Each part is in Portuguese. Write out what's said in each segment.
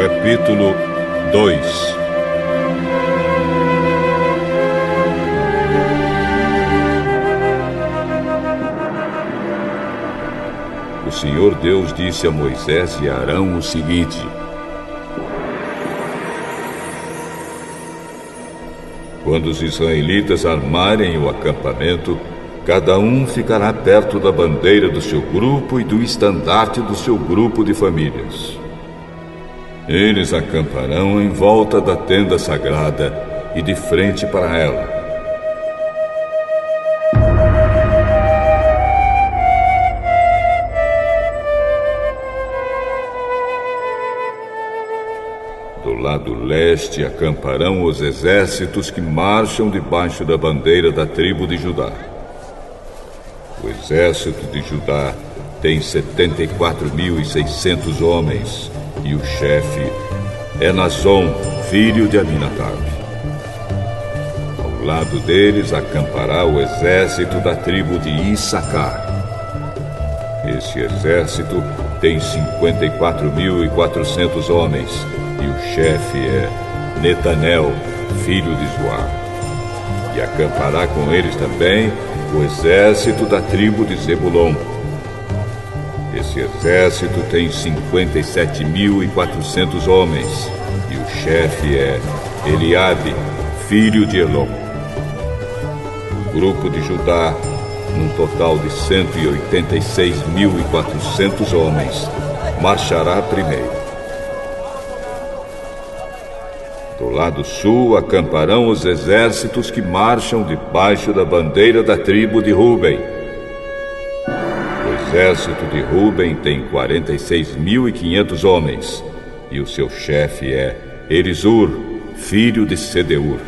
Capítulo 2. O Senhor Deus disse a Moisés e a Arão o seguinte: quando os israelitas armarem o acampamento, cada um ficará perto da bandeira do seu grupo e do estandarte do seu grupo de famílias. Eles acamparão em volta da tenda sagrada e de frente para ela. Do lado leste acamparão os exércitos que marcham debaixo da bandeira da tribo de Judá. O exército de Judá tem 74.600 homens, e o chefe é Nazon, filho de Aminadab. Ao lado deles acampará o exército da tribo de Issacar. Esse exército tem 54.400 homens, e o chefe é Netanel, filho de Zoar. E acampará com eles também o exército da tribo de Zebulon. Esse exército tem 57.400 homens, e o chefe é Eliabe, filho de Elon. O grupo de Judá, num total de 186.400 homens, marchará primeiro. Do lado sul acamparão os exércitos que marcham debaixo da bandeira da tribo de Ruben. O exército de Ruben tem 46.500 homens, e o seu chefe é Elisur, filho de Sedeur.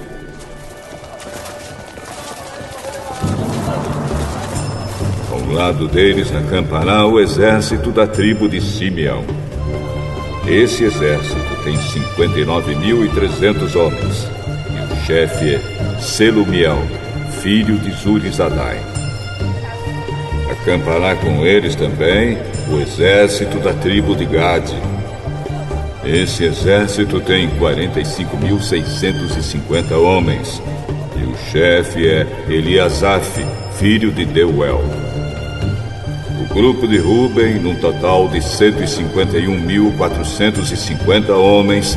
Ao lado deles acampará o exército da tribo de Simeão. Esse exército tem 59.300 homens, e o chefe é Selumiel, filho de Zurizadai. Acampará com eles também o exército da tribo de Gade. Esse exército tem 45.650 homens, e o chefe é Eliasaf, filho de Deuel. O grupo de Ruben, num total de 151.450 homens,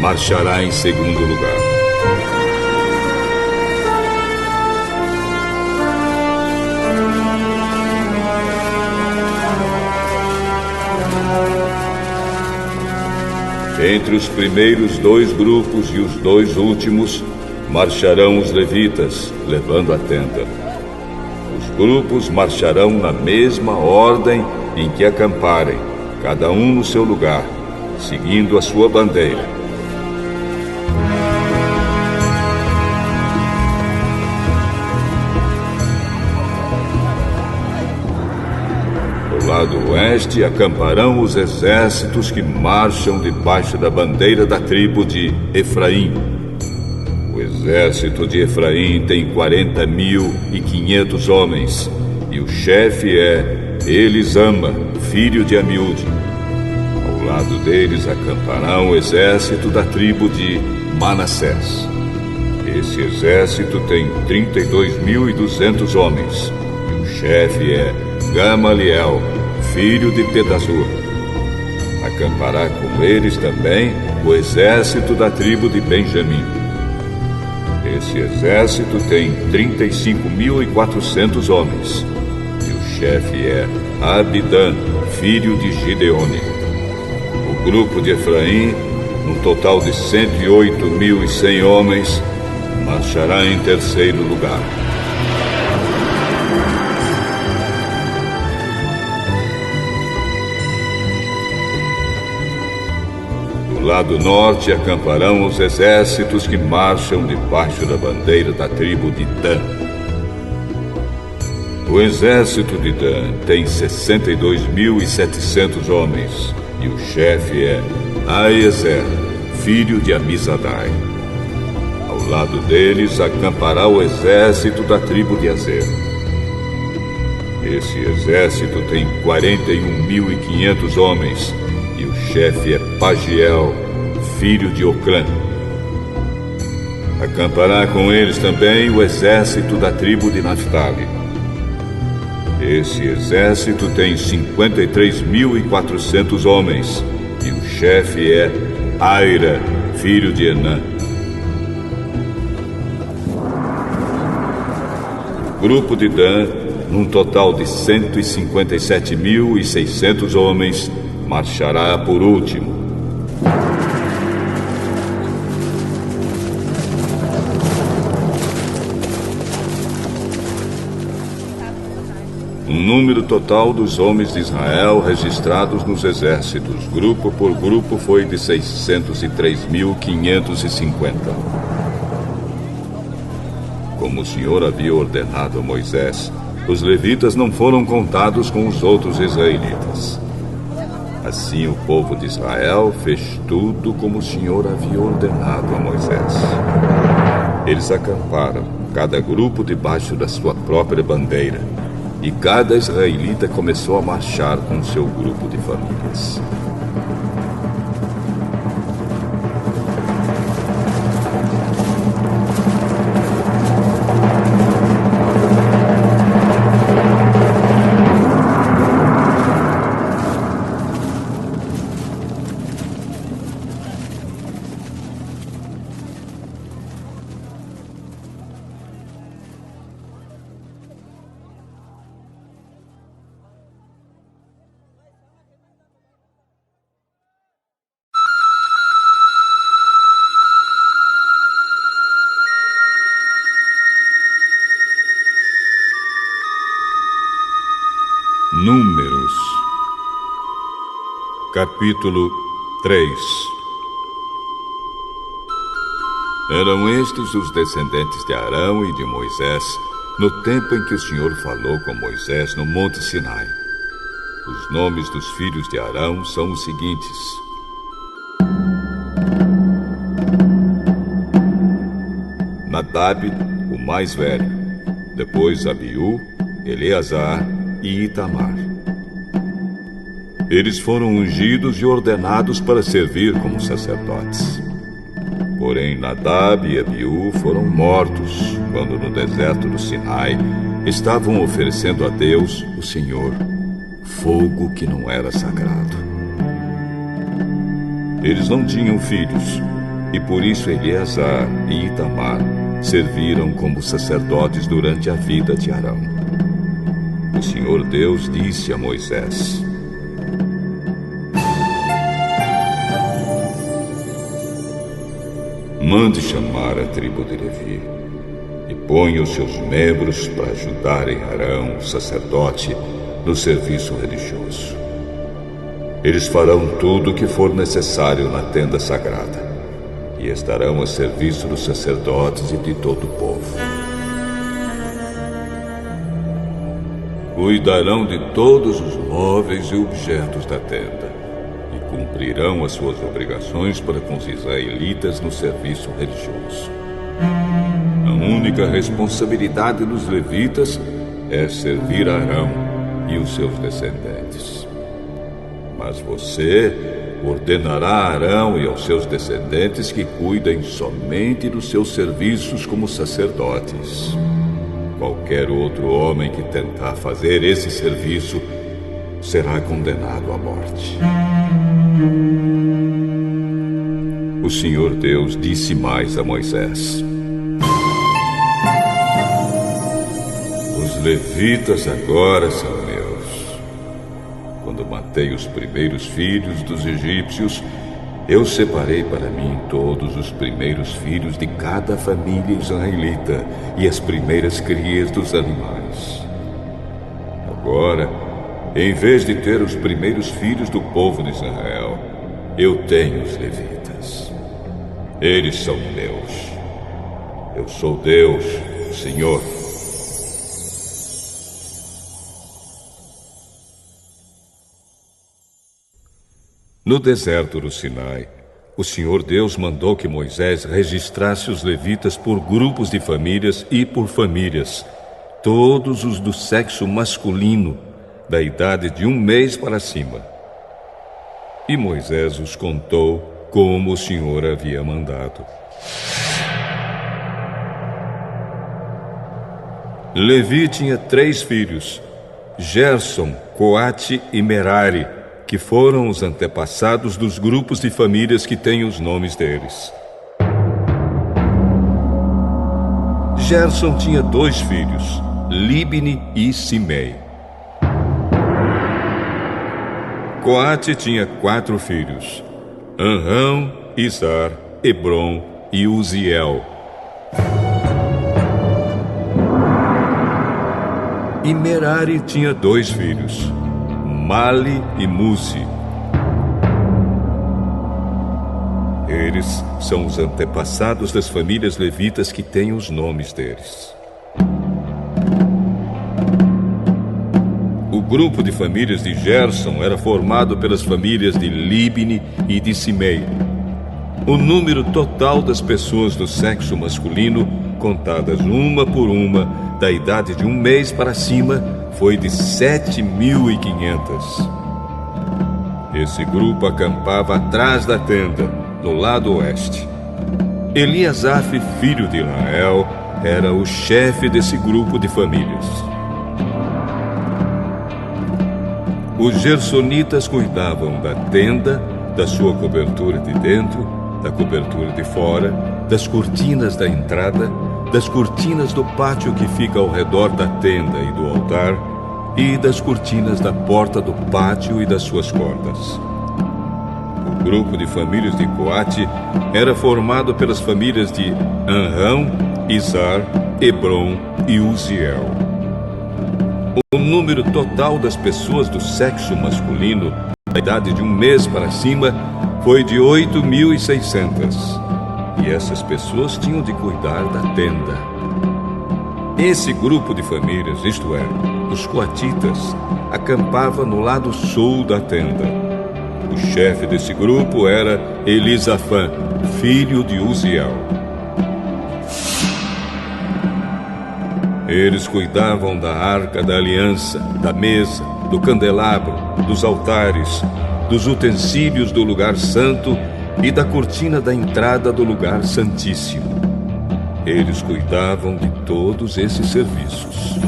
marchará em segundo lugar. Entre os primeiros dois grupos e os dois últimos, marcharão os levitas, levando a tenda. Os grupos marcharão na mesma ordem em que acamparem, cada um no seu lugar, seguindo a sua bandeira. Do lado oeste acamparão os exércitos que marcham debaixo da bandeira da tribo de Efraim. O exército de Efraim tem 40.500 homens, e o chefe é Elisama, filho de Amiúde. Ao lado deles acampará o exército da tribo de Manassés. Esse exército tem 32.200 homens, e o chefe é Gamaliel, filho de Pedazur. Acampará com eles também o exército da tribo de Benjamim. Esse exército tem 35.400 homens, e o chefe é Abidã, filho de Gideone. O grupo de Efraim, num total de 108.100 homens, marchará em terceiro lugar. Do lado norte acamparão os exércitos que marcham debaixo da bandeira da tribo de Dan. O exército de Dan tem 62.700 homens, e o chefe é Aiezer, filho de Amizadai. Ao lado deles acampará o exército da tribo de Azer. Esse exército tem 41.500 homens, e o chefe é Pagiel, filho de Ocrã. Acampará com eles também o exército da tribo de Naftali. Esse exército tem 53.400 homens, e o chefe é Aira, filho de Enã. O grupo de Dan, num total de 157.600 homens, marchará por último. O número total dos homens de Israel registrados nos exércitos, grupo por grupo, foi de 603.550. Como o Senhor havia ordenado a Moisés, os levitas não foram contados com os outros israelitas. Assim o povo de Israel fez tudo como o Senhor havia ordenado a Moisés. Eles acamparam, cada grupo debaixo da sua própria bandeira, e cada israelita começou a marchar com seu grupo de famílias. Números, capítulo 3. Eram estes os descendentes de Arão e de Moisés, no tempo em que o Senhor falou com Moisés no Monte Sinai. Os nomes dos filhos de Arão são os seguintes: Nadab, o mais velho, depois Abiú, Eleazar e Itamar. Eles foram ungidos e ordenados para servir como sacerdotes. Porém, Nadab e Abiú foram mortos quando no deserto do Sinai estavam oferecendo a Deus, o Senhor, fogo que não era sagrado. Eles não tinham filhos, e por isso Eleazar e Itamar serviram como sacerdotes durante a vida de Arão. O Senhor Deus disse a Moisés: mande chamar a tribo de Levi e ponha os seus membros para ajudarem Arão, o sacerdote, no serviço religioso. Eles farão tudo o que for necessário na tenda sagrada e estarão a serviço dos sacerdotes e de todo o povo. Cuidarão de todos os móveis e objetos da tenda e cumprirão as suas obrigações para com os israelitas no serviço religioso. A única responsabilidade dos levitas é servir a Arão e os seus descendentes. Mas você ordenará a Arão e aos seus descendentes que cuidem somente dos seus serviços como sacerdotes. Qualquer outro homem que tentar fazer esse serviço será condenado à morte. O Senhor Deus disse mais a Moisés: os levitas agora são meus. Quando matei os primeiros filhos dos egípcios, eu separei para mim todos os primeiros filhos de cada família israelita e as primeiras crias dos animais. Agora, em vez de ter os primeiros filhos do povo de Israel, eu tenho os levitas. Eles são meus. Eu sou Deus, o Senhor. No deserto do Sinai, o Senhor Deus mandou que Moisés registrasse os levitas por grupos de famílias e por famílias, todos os do sexo masculino, da idade de 1 mês para cima. E Moisés os contou como o Senhor havia mandado. Levi tinha 3 filhos, Gerson, Coate e Merari, que foram os antepassados dos grupos de famílias que têm os nomes deles. Gerson tinha 2 filhos, Libni e Simei. Coate tinha 4 filhos, Anrão, Izar, Hebron e Uziel. E Merari tinha 2 filhos, Mali e Musi. Eles são os antepassados das famílias levitas que têm os nomes deles. O grupo de famílias de Gerson era formado pelas famílias de Libni e de Simei. O número total das pessoas do sexo masculino, contadas uma por uma, da idade de 1 mês para cima, foi de 7.500. Esse grupo acampava atrás da tenda, no lado oeste. Eliasaf, filho de Lael, era o chefe desse grupo de famílias. Os gersonitas cuidavam da tenda, da sua cobertura de dentro, da cobertura de fora, das cortinas da entrada, das cortinas do pátio que fica ao redor da tenda e do altar, e das cortinas da porta do pátio e das suas cordas. O grupo de famílias de Coate era formado pelas famílias de Anrão, Izar, Hebron e Uziel. O número total das pessoas do sexo masculino, da idade de 1 mês para cima, foi de 8.600. E essas pessoas tinham de cuidar da tenda. Esse grupo de famílias, isto é, os coatitas, acampava no lado sul da tenda. O chefe desse grupo era Elisafã, filho de Uziel. Eles cuidavam da arca da aliança, da mesa, do candelabro, dos altares, dos utensílios do lugar santo e da cortina da entrada do lugar santíssimo. Eles cuidavam de todos esses serviços.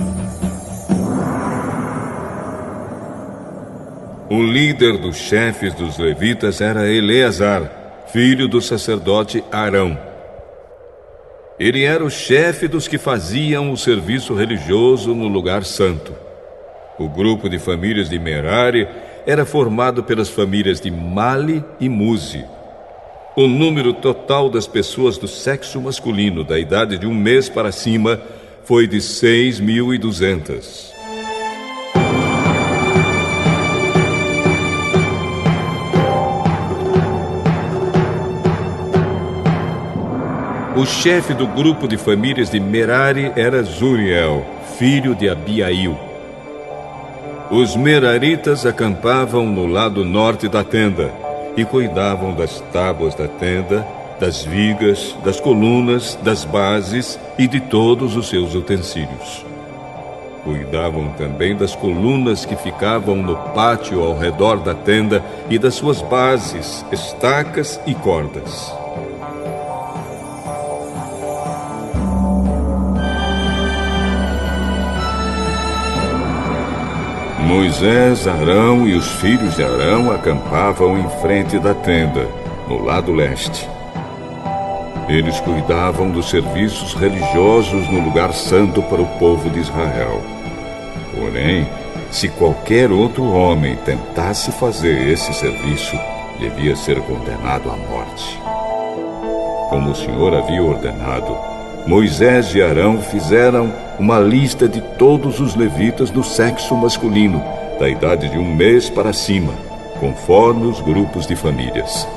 O líder dos chefes dos levitas era Eleazar, filho do sacerdote Arão. Ele era o chefe dos que faziam o serviço religioso no lugar santo. O grupo de famílias de Merari era formado pelas famílias de Mali e Musi. O número total das pessoas do sexo masculino, da idade de 1 mês para cima, foi de 6.200. O chefe do grupo de famílias de Merari era Zuriel, filho de Abiail. Os meraritas acampavam no lado norte da tenda e cuidavam das tábuas da tenda, das vigas, das colunas, das bases e de todos os seus utensílios. Cuidavam também das colunas que ficavam no pátio ao redor da tenda e das suas bases, estacas e cordas. Moisés, Arão e os filhos de Arão acampavam em frente da tenda, no lado leste. Eles cuidavam dos serviços religiosos no lugar santo para o povo de Israel. Porém, se qualquer outro homem tentasse fazer esse serviço, devia ser condenado à morte. Como o Senhor havia ordenado, Moisés e Arão fizeram uma lista de todos os levitas do sexo masculino, da idade de 1 mês para cima, conforme os grupos de famílias.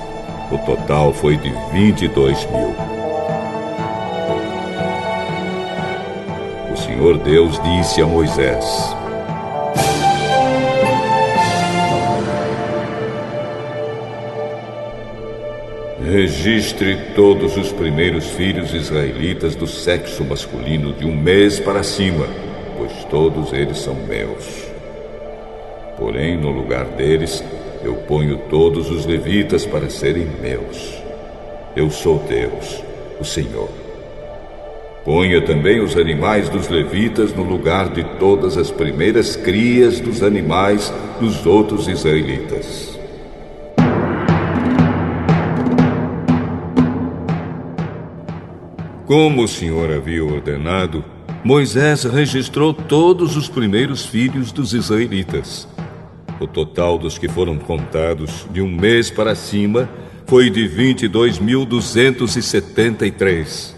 O total foi de 22.000. O Senhor Deus disse a Moisés: registre todos os primeiros filhos israelitas do sexo masculino de 1 mês para cima, pois todos eles são meus. Porém, no lugar deles, eu ponho todos os levitas para serem meus. Eu sou Deus, o Senhor. Ponha também os animais dos levitas no lugar de todas as primeiras crias dos animais dos outros israelitas. Como o Senhor havia ordenado, Moisés registrou todos os primeiros filhos dos israelitas. O total dos que foram contados de um mês para cima foi de 22.273.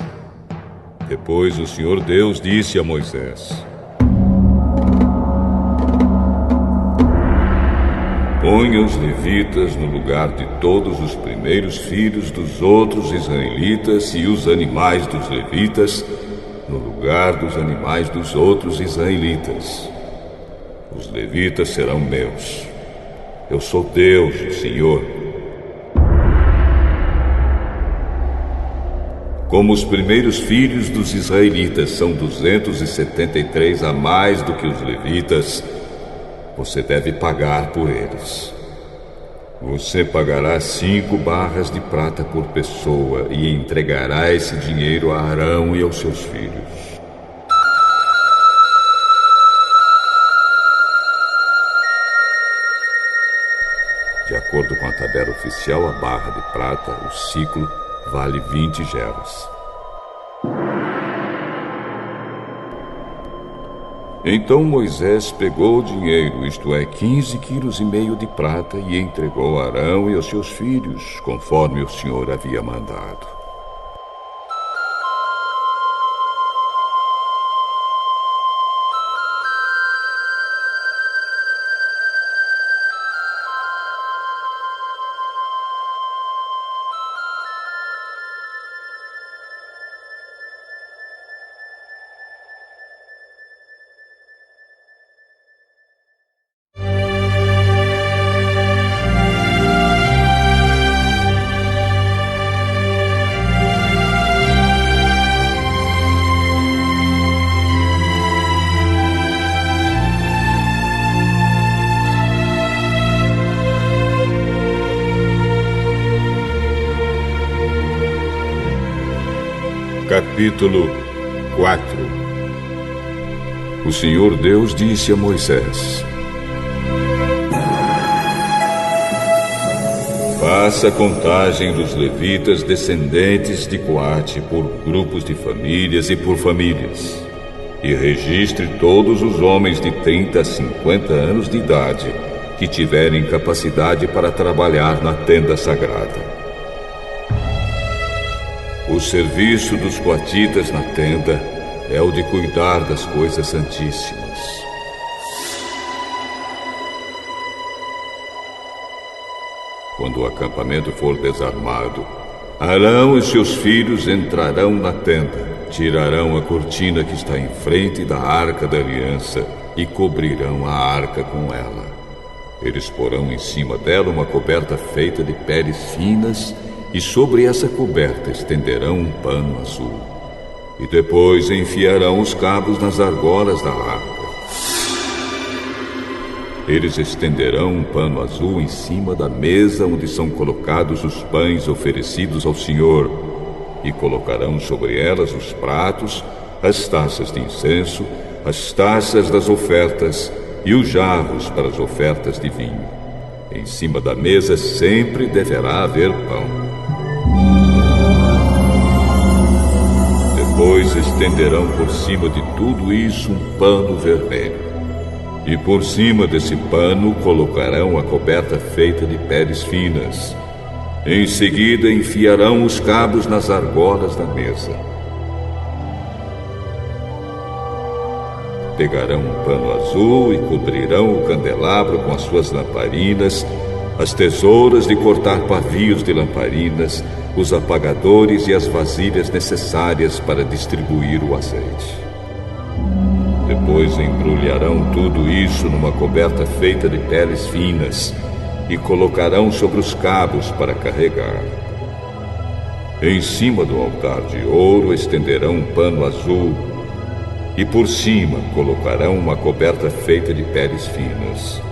Depois o Senhor Deus disse a Moisés: ponha os levitas no lugar de todos os primeiros filhos dos outros israelitas e os animais dos levitas no lugar dos animais dos outros israelitas. Os levitas serão meus. Eu sou Deus, o Senhor. Como os primeiros filhos dos israelitas são 273 a mais do que os levitas, você deve pagar por eles. Você pagará 5 barras de prata por pessoa e entregará esse dinheiro a Arão e aos seus filhos. De acordo com a tabela oficial, a barra de prata, o ciclo, vale 20 geras. Então Moisés pegou o dinheiro, isto é, 15,5 quilos de prata, e entregou a Arão e aos seus filhos, conforme o Senhor havia mandado. Capítulo 4. O Senhor Deus disse a Moisés: faça a contagem dos levitas descendentes de Coate por grupos de famílias e por famílias, e registre todos os homens de 30 a 50 anos de idade que tiverem capacidade para trabalhar na tenda sagrada. O serviço dos coatitas na tenda é o de cuidar das coisas santíssimas. Quando o acampamento for desarmado, Arão e seus filhos entrarão na tenda, tirarão a cortina que está em frente da Arca da Aliança e cobrirão a arca com ela. Eles porão em cima dela uma coberta feita de peles finas, e sobre essa coberta estenderão um pano azul. E depois enfiarão os cabos nas argolas da arca. Eles estenderão um pano azul em cima da mesa onde são colocados os pães oferecidos ao Senhor, e colocarão sobre elas os pratos, as taças de incenso, as taças das ofertas e os jarros para as ofertas de vinho. Em cima da mesa sempre deverá haver pão. Depois estenderão por cima de tudo isso um pano vermelho. E por cima desse pano colocarão a coberta feita de peles finas. Em seguida enfiarão os cabos nas argolas da mesa. Pegarão um pano azul e cobrirão o candelabro com as suas lamparinas, as tesouras de cortar pavios de lamparinas, os apagadores e as vasilhas necessárias para distribuir o azeite. Depois embrulharão tudo isso numa coberta feita de peles finas e colocarão sobre os cabos para carregar. Em cima do altar de ouro estenderão um pano azul e por cima colocarão uma coberta feita de peles finas.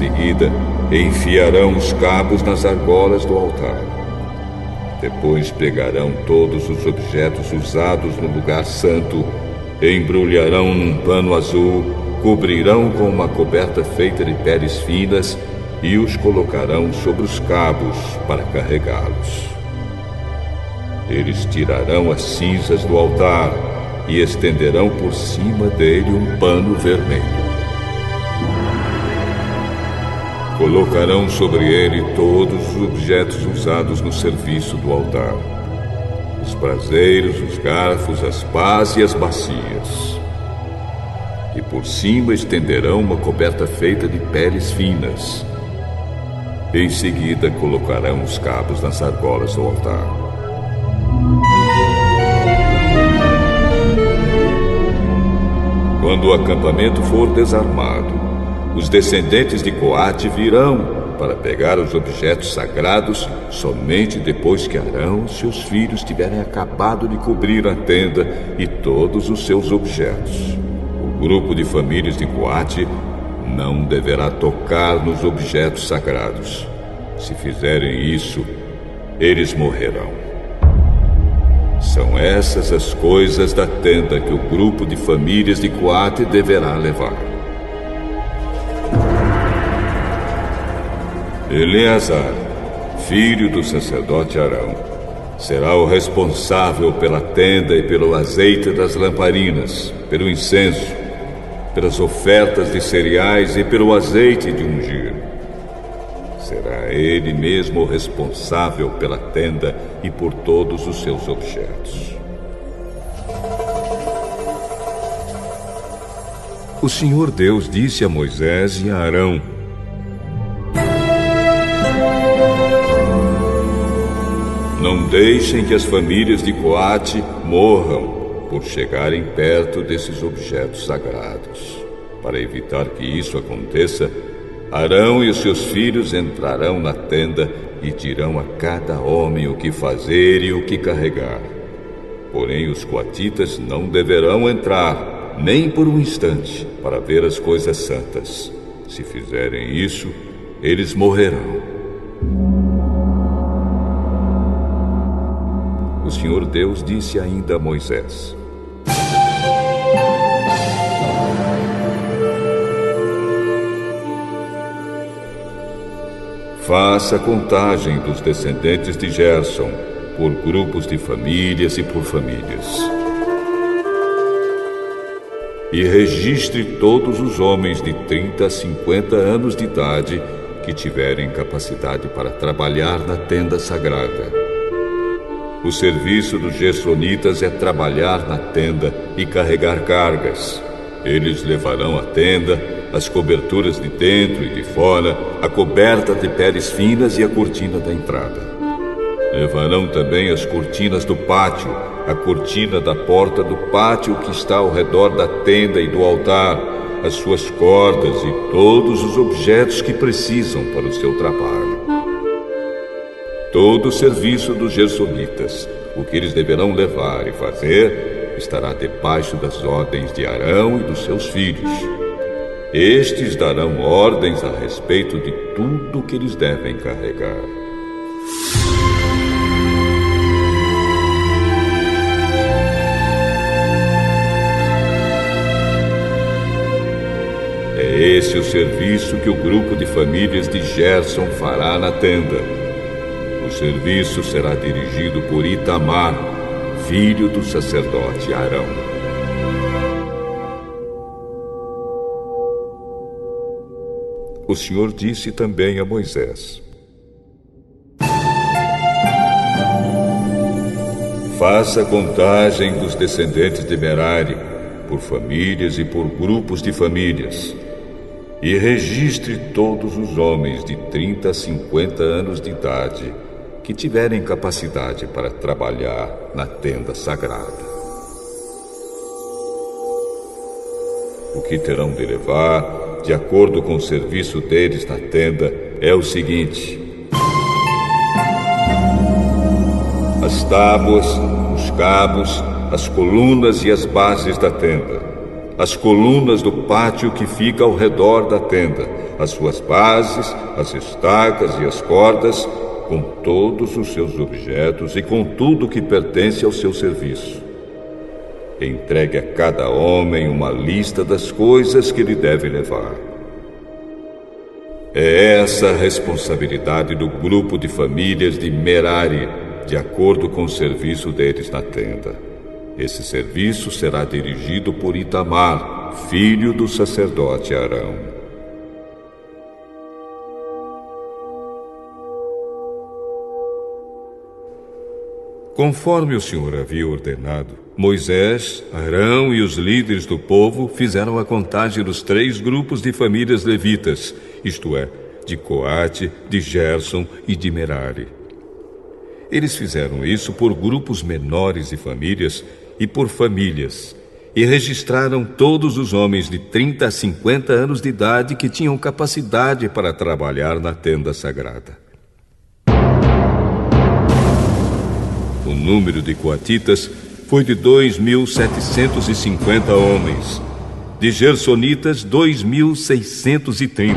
seguida, enfiarão os cabos nas argolas do altar. Depois pegarão todos os objetos usados no lugar santo, embrulharão num pano azul, cobrirão com uma coberta feita de peles finas e os colocarão sobre os cabos para carregá-los. Eles tirarão as cinzas do altar e estenderão por cima dele um pano vermelho. Colocarão sobre ele todos os objetos usados no serviço do altar: os braseiros, os garfos, as pás e as bacias. E por cima estenderão uma coberta feita de peles finas. Em seguida colocarão os cabos nas argolas do altar. Quando o acampamento for desarmado, os descendentes de Coate virão para pegar os objetos sagrados somente depois que Arão e seus filhos tiverem acabado de cobrir a tenda e todos os seus objetos. O grupo de famílias de Coate não deverá tocar nos objetos sagrados. Se fizerem isso, eles morrerão. São essas as coisas da tenda que o grupo de famílias de Coate deverá levar. Eleazar, filho do sacerdote Arão, será o responsável pela tenda e pelo azeite das lamparinas, pelo incenso, pelas ofertas de cereais e pelo azeite de ungir. Será ele mesmo o responsável pela tenda e por todos os seus objetos. O Senhor Deus disse a Moisés e a Arão: não deixem que as famílias de Coate morram por chegarem perto desses objetos sagrados. Para evitar que isso aconteça, Arão e os seus filhos entrarão na tenda e dirão a cada homem o que fazer e o que carregar. Porém, os coatitas não deverão entrar, nem por um instante, para ver as coisas santas. Se fizerem isso, eles morrerão. O Senhor Deus disse ainda a Moisés: faça a contagem dos descendentes de Gerson, por grupos de famílias e por famílias. E registre todos os homens de 30 a 50 anos de idade que tiverem capacidade para trabalhar na tenda sagrada. O serviço dos gersonitas é trabalhar na tenda e carregar cargas. Eles levarão a tenda, as coberturas de dentro e de fora, a coberta de peles finas e a cortina da entrada. Levarão também as cortinas do pátio, a cortina da porta do pátio que está ao redor da tenda e do altar, as suas cordas e todos os objetos que precisam para o seu trabalho. Todo o serviço dos gersonitas, o que eles deverão levar e fazer, estará debaixo das ordens de Arão e dos seus filhos. Estes darão ordens a respeito de tudo o que eles devem carregar. É esse o serviço que o grupo de famílias de Gerson fará na tenda. O serviço será dirigido por Itamar, filho do sacerdote Arão. O Senhor disse também a Moisés: faça a contagem dos descendentes de Merari, por famílias e por grupos de famílias, e registre todos os homens de 30 a 50 anos de idade que tiverem capacidade para trabalhar na tenda sagrada. O que terão de levar, de acordo com o serviço deles na tenda, é o seguinte: as tábuas, os cabos, as colunas e as bases da tenda, as colunas do pátio que fica ao redor da tenda, as suas bases, as estacas e as cordas, com todos os seus objetos e com tudo que pertence ao seu serviço. Entregue a cada homem uma lista das coisas que ele deve levar. É essa a responsabilidade do grupo de famílias de Merari, de acordo com o serviço deles na tenda. Esse serviço será dirigido por Itamar, filho do sacerdote Arão. Conforme o Senhor havia ordenado, Moisés, Arão e os líderes do povo fizeram a contagem dos 3 grupos de famílias levitas, isto é, de Coate, de Gerson e de Merari. Eles fizeram isso por grupos menores de famílias e por famílias, e registraram todos os homens de 30 a 50 anos de idade que tinham capacidade para trabalhar na tenda sagrada. O número de coatitas foi de 2.750 homens, de gersonitas 2.630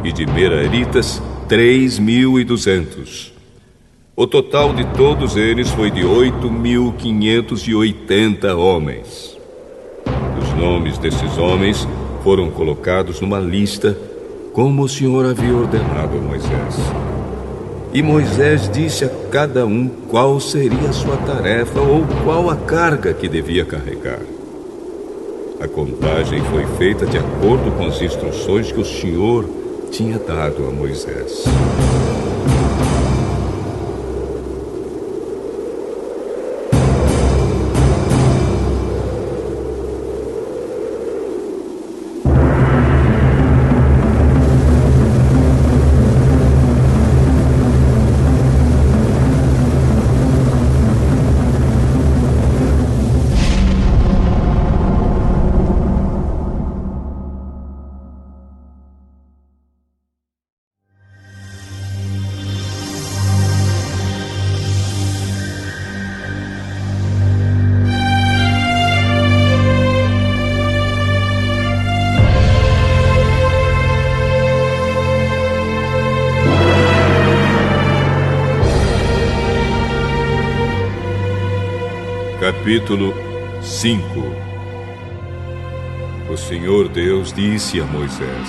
e de meraritas 3.200. O total de todos eles foi de 8.580 homens. Os nomes desses homens foram colocados numa lista, como o Senhor havia ordenado a Moisés. E Moisés disse a cada um qual seria a sua tarefa ou qual a carga que devia carregar. A contagem foi feita de acordo com as instruções que o Senhor tinha dado a Moisés. Capítulo 5. O Senhor Deus disse a Moisés: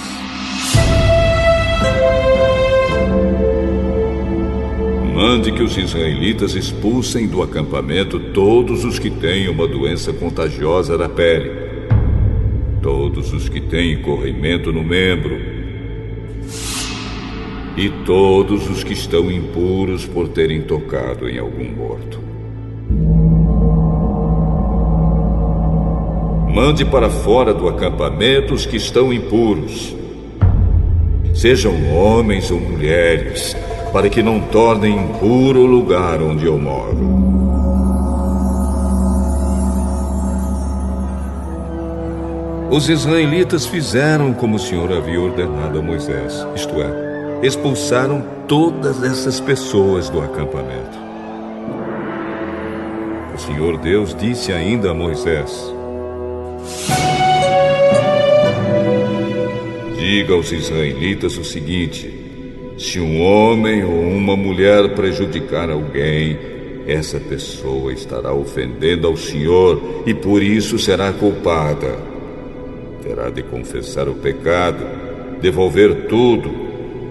mande que os israelitas expulsem do acampamento todos os que têm uma doença contagiosa da pele, todos os que têm corrimento no membro e todos os que estão impuros por terem tocado em algum morto. Mande para fora do acampamento os que estão impuros, sejam homens ou mulheres, para que não tornem impuro o lugar onde eu moro. Os israelitas fizeram como o Senhor havia ordenado a Moisés, isto é, expulsaram todas essas pessoas do acampamento. O Senhor Deus disse ainda a Moisés: diga aos israelitas o seguinte: se um homem ou uma mulher prejudicar alguém, essa pessoa estará ofendendo ao Senhor e por isso será culpada. Terá de confessar o pecado, devolver tudo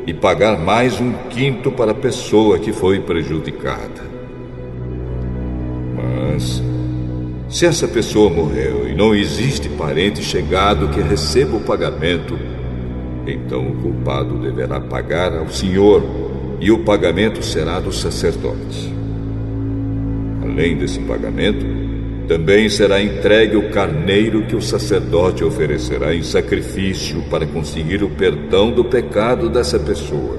e pagar mais 1/5 para a pessoa que foi prejudicada. Mas se essa pessoa morreu e não existe parente chegado que receba o pagamento, então o culpado deverá pagar ao Senhor, e o pagamento será do sacerdote. Além desse pagamento, também será entregue o carneiro que o sacerdote oferecerá em sacrifício para conseguir o perdão do pecado dessa pessoa.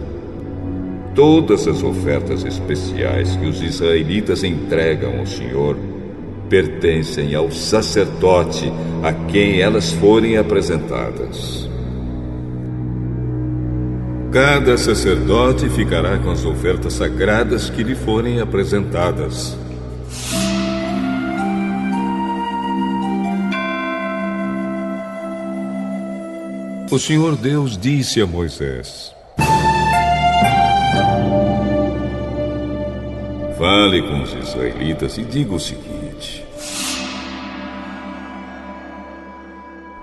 Todas as ofertas especiais que os israelitas entregam ao Senhor pertencem ao sacerdote a quem elas forem apresentadas. Cada sacerdote ficará com as ofertas sagradas que lhe forem O Senhor Deus disse a Moisés: fale com os israelitas e diga o seguinte: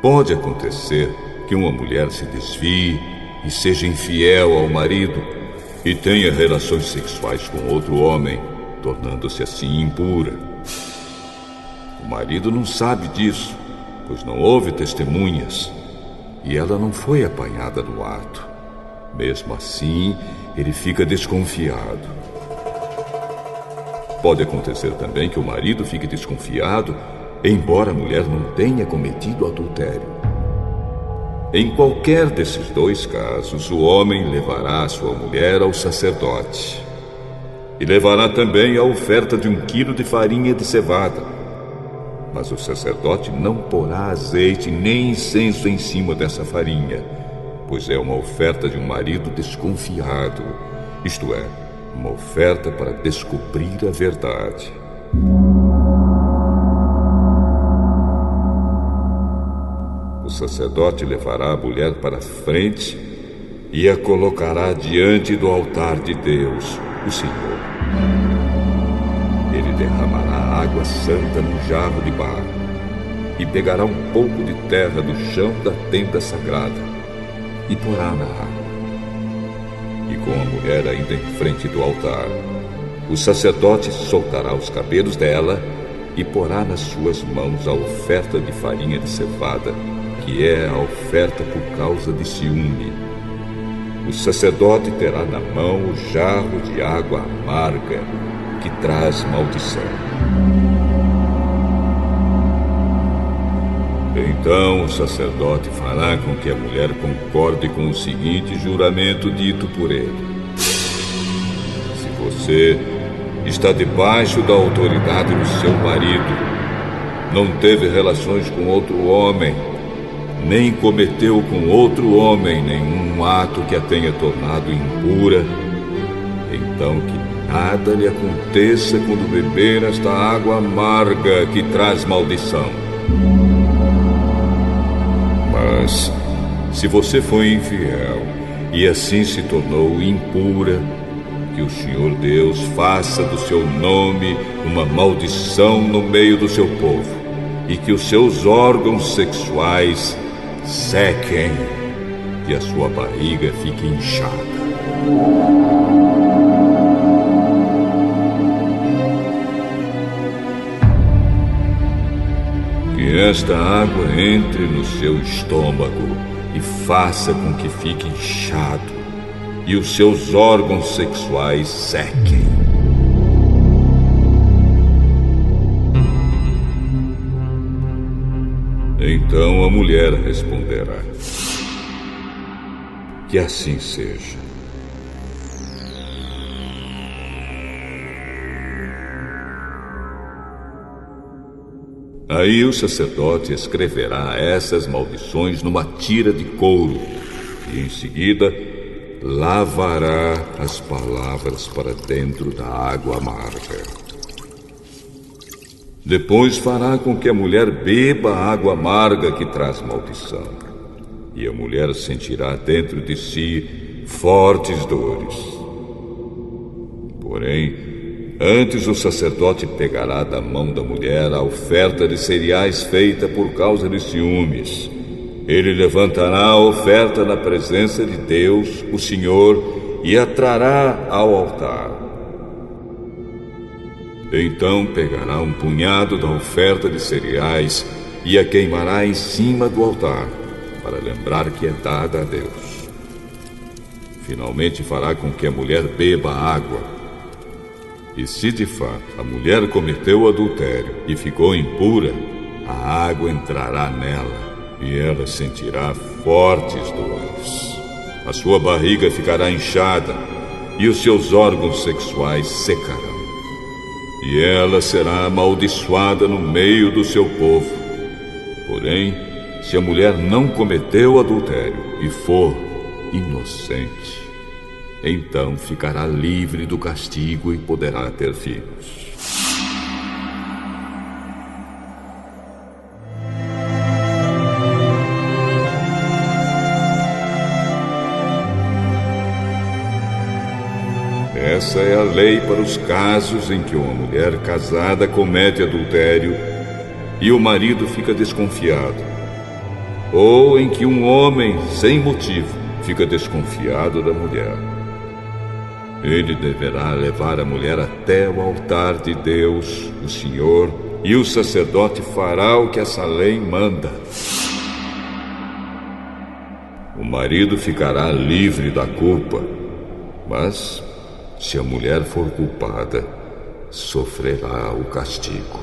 pode acontecer que uma mulher se desvie e seja infiel ao marido e tenha relações sexuais com outro homem, tornando-se assim impura. O marido não sabe disso, pois não houve testemunhas, e ela não foi apanhada no ato. Mesmo assim, ele fica desconfiado. Pode acontecer também que o marido fique desconfiado, embora a mulher não tenha cometido adultério. Em qualquer desses dois casos, o homem levará a sua mulher ao sacerdote. E levará também a oferta de 1 quilo de farinha de cevada. Mas o sacerdote não porá azeite nem incenso em cima dessa farinha, pois é uma oferta de um marido desconfiado, isto é, uma oferta para descobrir a verdade. O sacerdote levará a mulher para frente e a colocará diante do altar de Deus, o Senhor. Ele derramará água santa num jarro de barro e pegará um pouco de terra do chão da tenda sagrada e porá na água. E com a mulher ainda em frente do altar, o sacerdote soltará os cabelos dela e porá nas suas mãos a oferta de farinha de cevada, que é a oferta por causa de ciúme. O sacerdote terá na mão o jarro de água amarga, que traz maldição. Então o sacerdote fará com que a mulher concorde com o seguinte juramento dito por ele: se você está debaixo da autoridade do seu marido, não teve relações com outro homem, nem cometeu com outro homem nenhum ato que a tenha tornado impura, então que nada lhe aconteça quando beber esta água amarga que traz maldição. Mas, se você foi infiel e assim se tornou impura, que o Senhor Deus faça do seu nome uma maldição no meio do seu povo, e que os seus órgãos sexuais sequem e a sua barriga fique inchada. Que esta água entre no seu estômago e faça com que fique inchado e os seus órgãos sexuais sequem. Então a mulher responderá: que assim seja. Aí o sacerdote escreverá essas maldições numa tira de couro e em seguida lavará as palavras para dentro da água amarga. Depois fará com que a mulher beba a água amarga que traz maldição. E a mulher sentirá dentro de si fortes dores. Porém, antes o sacerdote pegará da mão da mulher a oferta de cereais feita por causa de ciúmes. Ele levantará a oferta na presença de Deus, o Senhor, e a trará ao altar. Então pegará um punhado da oferta de cereais e a queimará em cima do altar, para lembrar que é dada a Deus. Finalmente fará com que a mulher beba água. E se de fato a mulher cometeu adultério e ficou impura, a água entrará nela e ela sentirá fortes dores. A sua barriga ficará inchada e os seus órgãos sexuais secarão. E ela será amaldiçoada no meio do seu povo. Porém, se a mulher não cometeu adultério e for inocente, então ficará livre do castigo e poderá ter filhos. Essa é a lei para os casos em que uma mulher casada comete adultério e o marido fica desconfiado, ou em que um homem, sem motivo, fica desconfiado da mulher. Ele deverá levar a mulher até o altar de Deus, o Senhor, e o sacerdote fará o que essa lei manda. O marido ficará livre da culpa, mas se a mulher for culpada, sofrerá o castigo.